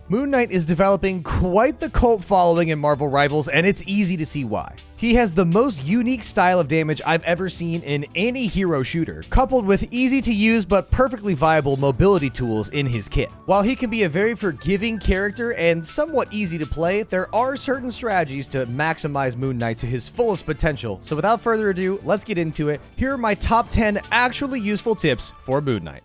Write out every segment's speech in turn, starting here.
Moon Knight is developing quite the cult following in Marvel Rivals, and it's easy to see why. He has the most unique style of damage I've ever seen in any hero shooter, coupled with easy to use but perfectly viable mobility tools in his kit. While he can be a very forgiving character and somewhat easy to play, there are certain strategies to maximize Moon Knight to his fullest potential. So without further ado, let's get into it. Here are my top 10 actually useful tips for Moon Knight.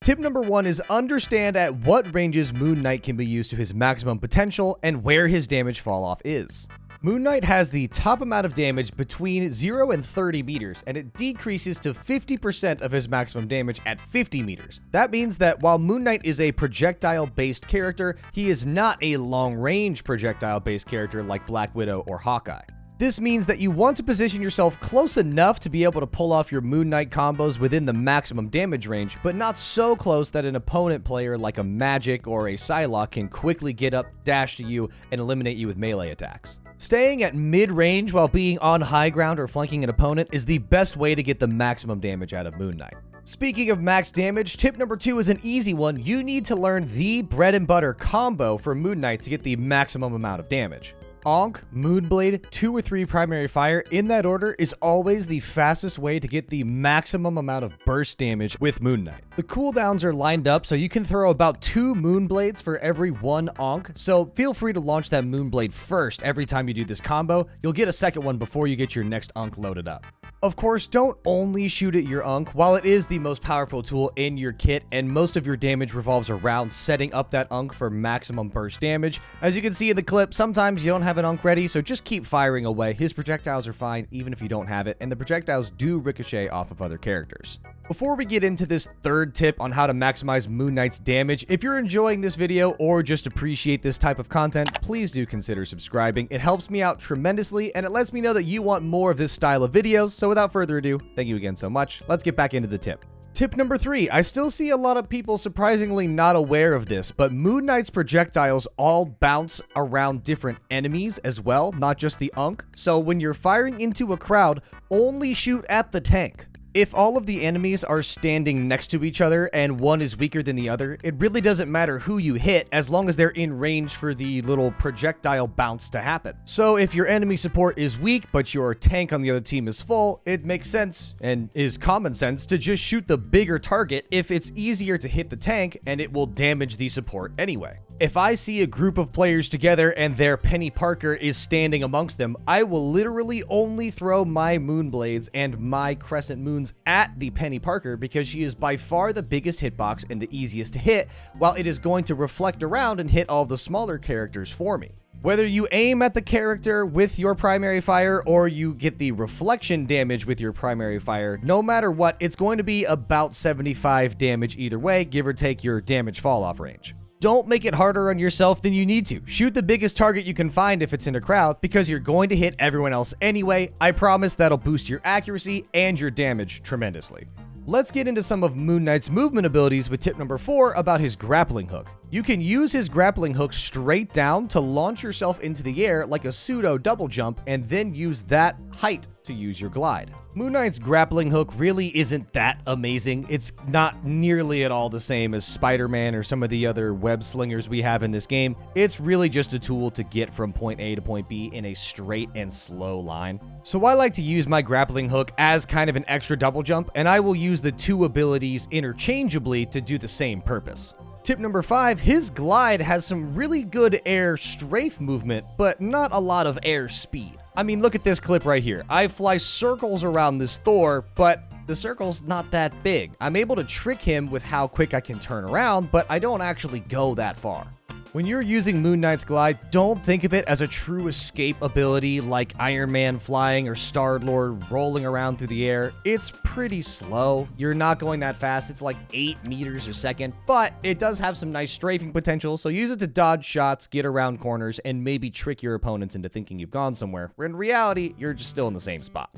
Tip number 1 is understand at what ranges Moon Knight can be used to his maximum potential and where his damage fall off is. Moon Knight has the top amount of damage between 0 and 30 meters, and it decreases to 50% of his maximum damage at 50 meters. That means that while Moon Knight is a projectile-based character, he is not a long-range projectile-based character like Black Widow or Hawkeye. This means that you want to position yourself close enough to be able to pull off your Moon Knight combos within the maximum damage range, but not so close that an opponent player like a Magik or a Psylocke can quickly get up, dash to you, and eliminate you with melee attacks. Staying at mid-range while being on high ground or flanking an opponent is the best way to get the maximum damage out of Moon Knight. Speaking of max damage, tip number 2 is an easy one. You need to learn the bread and butter combo for Moon Knight to get the maximum amount of damage. Ankh, Moonblade, 2 or 3 primary fire, in that order, is always the fastest way to get the maximum amount of burst damage with Moon Knight. The cooldowns are lined up so you can throw about 2 Moonblades for every 1 Ankh, so feel free to launch that Moonblade first every time you do this combo. You'll get a second one before you get your next Ankh loaded up. Of course, don't only shoot at your Ankh. While it is the most powerful tool in your kit and most of your damage revolves around setting up that Ankh for maximum burst damage, as you can see in the clip, sometimes you don't have an Ankh ready, so just keep firing away. His projectiles are fine even if you don't have it, and the projectiles do ricochet off of other characters. Before we get into this third tip on how to maximize Moon Knight's damage, if you're enjoying this video or just appreciate this type of content, please do consider subscribing. It helps me out tremendously and it lets me know that you want more of this style of videos. So without further ado, thank you again so much. Let's get back into the tip. Tip number 3, I still see a lot of people surprisingly not aware of this, but Moon Knight's projectiles all bounce around different enemies as well, not just the Ankh. So when you're firing into a crowd, only shoot at the tank. If all of the enemies are standing next to each other and one is weaker than the other, it really doesn't matter who you hit as long as they're in range for the little projectile bounce to happen. So if your enemy support is weak but your tank on the other team is full, it makes sense and is common sense to just shoot the bigger target if it's easier to hit the tank and it will damage the support anyway. If I see a group of players together and their Peni Parker is standing amongst them, I will literally only throw my Moonblades and my Crescent Moons at the Peni Parker because she is by far the biggest hitbox and the easiest to hit, while it is going to reflect around and hit all the smaller characters for me. Whether you aim at the character with your primary fire or you get the reflection damage with your primary fire, no matter what, it's going to be about 75 damage either way, give or take your damage fall off range. Don't make it harder on yourself than you need to. Shoot the biggest target you can find if it's in a crowd because you're going to hit everyone else anyway. I promise that'll boost your accuracy and your damage tremendously. Let's get into some of Moon Knight's movement abilities with tip number 4 about his grappling hook. You can use his grappling hook straight down to launch yourself into the air like a pseudo double jump and then use that height to use your glide. Moon Knight's grappling hook really isn't that amazing. It's not nearly at all the same as Spider-Man or some of the other web slingers we have in this game. It's really just a tool to get from point A to point B in a straight and slow line. So I like to use my grappling hook as kind of an extra double jump, and I will use the 2 abilities interchangeably to do the same purpose. Tip number 5, his glide has some really good air strafe movement, but not a lot of air speed. I mean, look at this clip right here. I fly circles around this Thor, but the circle's not that big. I'm able to trick him with how quick I can turn around, but I don't actually go that far. When you're using Moon Knight's glide, don't think of it as a true escape ability like Iron Man flying or Star-Lord rolling around through the air. It's pretty slow. You're not going that fast. It's like 8 meters a second, but it does have some nice strafing potential, so use it to dodge shots, get around corners, and maybe trick your opponents into thinking you've gone somewhere, where in reality, you're just still in the same spot.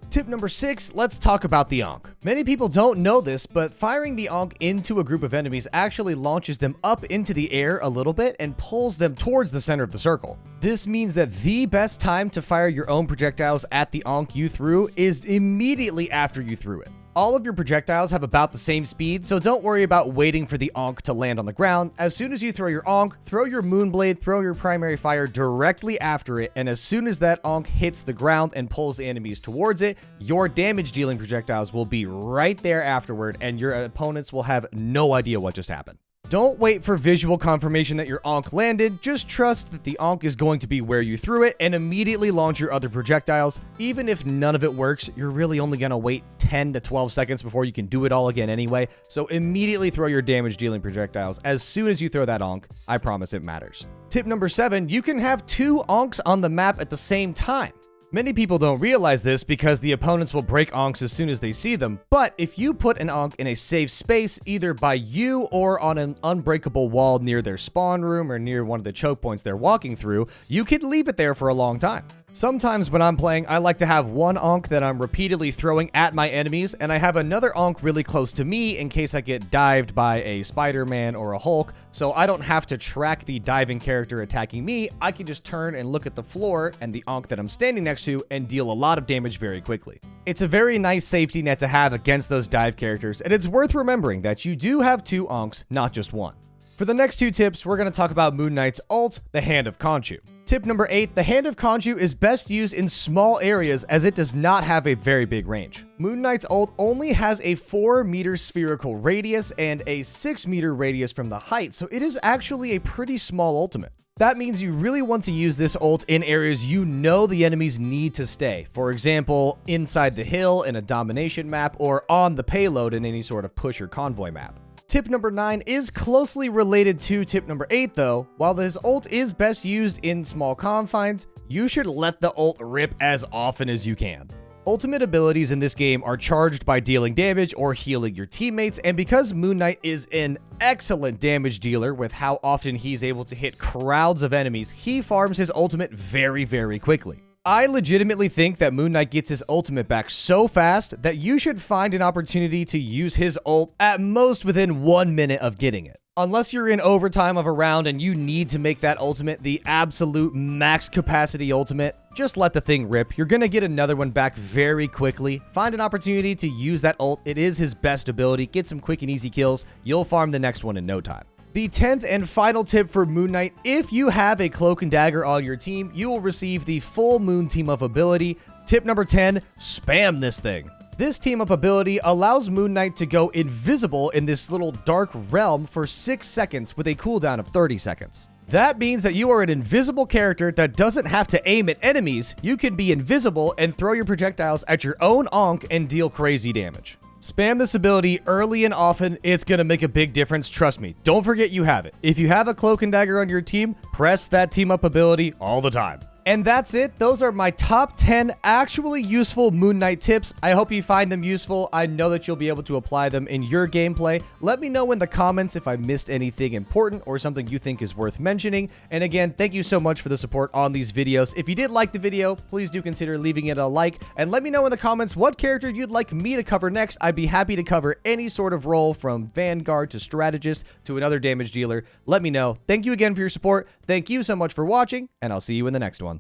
Tip number 6, let's talk about the Ankh. Many people don't know this, but firing the Ankh into a group of enemies actually launches them up into the air a little bit and pulls them towards the center of the circle. This means that the best time to fire your own projectiles at the Ankh you threw is immediately after you threw it. All of your projectiles have about the same speed, so don't worry about waiting for the Ank to land on the ground. As soon as you throw your Ank, throw your Moonblade, throw your primary fire directly after it, and as soon as that Ank hits the ground and pulls the enemies towards it, your damage dealing projectiles will be right there afterward, and your opponents will have no idea what just happened. Don't wait for visual confirmation that your Ank landed, just trust that the Ank is going to be where you threw it and immediately launch your other projectiles. Even if none of it works, you're really only going to wait 10 to 12 seconds before you can do it all again anyway, so immediately throw your damage dealing projectiles as soon as you throw that Ank. I promise it matters. Tip number 7, you can have 2 Anks on the map at the same time. Many people don't realize this because the opponents will break Anks as soon as they see them, but if you put an Ank in a safe space, either by you or on an unbreakable wall near their spawn room or near one of the choke points they're walking through, you can leave it there for a long time. Sometimes when I'm playing, I like to have one Ank that I'm repeatedly throwing at my enemies, and I have another Ank really close to me in case I get dived by a Spider-Man or a Hulk, so I don't have to track the diving character attacking me. I can just turn and look at the floor and the Ank that I'm standing next to and deal a lot of damage very quickly. It's a very nice safety net to have against those dive characters, and it's worth remembering that you do have 2 Anks, not just one. For the next 2 tips, we're going to talk about Moon Knight's ult, the Hand of Kchu. Tip number 8, the Hand of Kchu is best used in small areas as it does not have a very big range. Moon Knight's ult only has a 4-meter spherical radius and a 6-meter radius from the height, so it is actually a pretty small ultimate. That means you really want to use this ult in areas you know the enemies need to stay. For example, inside the hill in a domination map or on the payload in any sort of push or convoy map. Tip number 9 is closely related to tip number 8 though. While this ult is best used in small confines, you should let the ult rip as often as you can. Ultimate abilities in this game are charged by dealing damage or healing your teammates, and because Moon Knight is an excellent damage dealer with how often he's able to hit crowds of enemies, he farms his ultimate very, very quickly. I legitimately think that Moon Knight gets his ultimate back so fast that you should find an opportunity to use his ult at most within 1 minute of getting it. Unless you're in overtime of a round and you need to make that ultimate the absolute max capacity ultimate, just let the thing rip. You're going to get another one back very quickly. Find an opportunity to use that ult. It is his best ability. Get some quick and easy kills. You'll farm the next one in no time. The 10th and final tip for Moon Knight, if you have a Cloak and Dagger on your team, you will receive the full Moon Team Up ability. Tip number 10, spam this thing. This team up ability allows Moon Knight to go invisible in this little dark realm for 6 seconds with a cooldown of 30 seconds. That means that you are an invisible character that doesn't have to aim at enemies. You can be invisible and throw your projectiles at your own Ank and deal crazy damage. Spam this ability early and often. It's going to make a big difference. Trust me. Don't forget you have it. If you have a Cloak and Dagger on your team, press that team up ability all the time. And that's it. Those are my top 10 actually useful Moon Knight tips. I hope you find them useful. I know that you'll be able to apply them in your gameplay. Let me know in the comments if I missed anything important or something you think is worth mentioning. And again, thank you so much for the support on these videos. If you did like the video, please do consider leaving it a like and let me know in the comments what character you'd like me to cover next. I'd be happy to cover any sort of role from Vanguard to Strategist to another damage dealer. Let me know. Thank you again for your support. Thank you so much for watching, and I'll see you in the next one.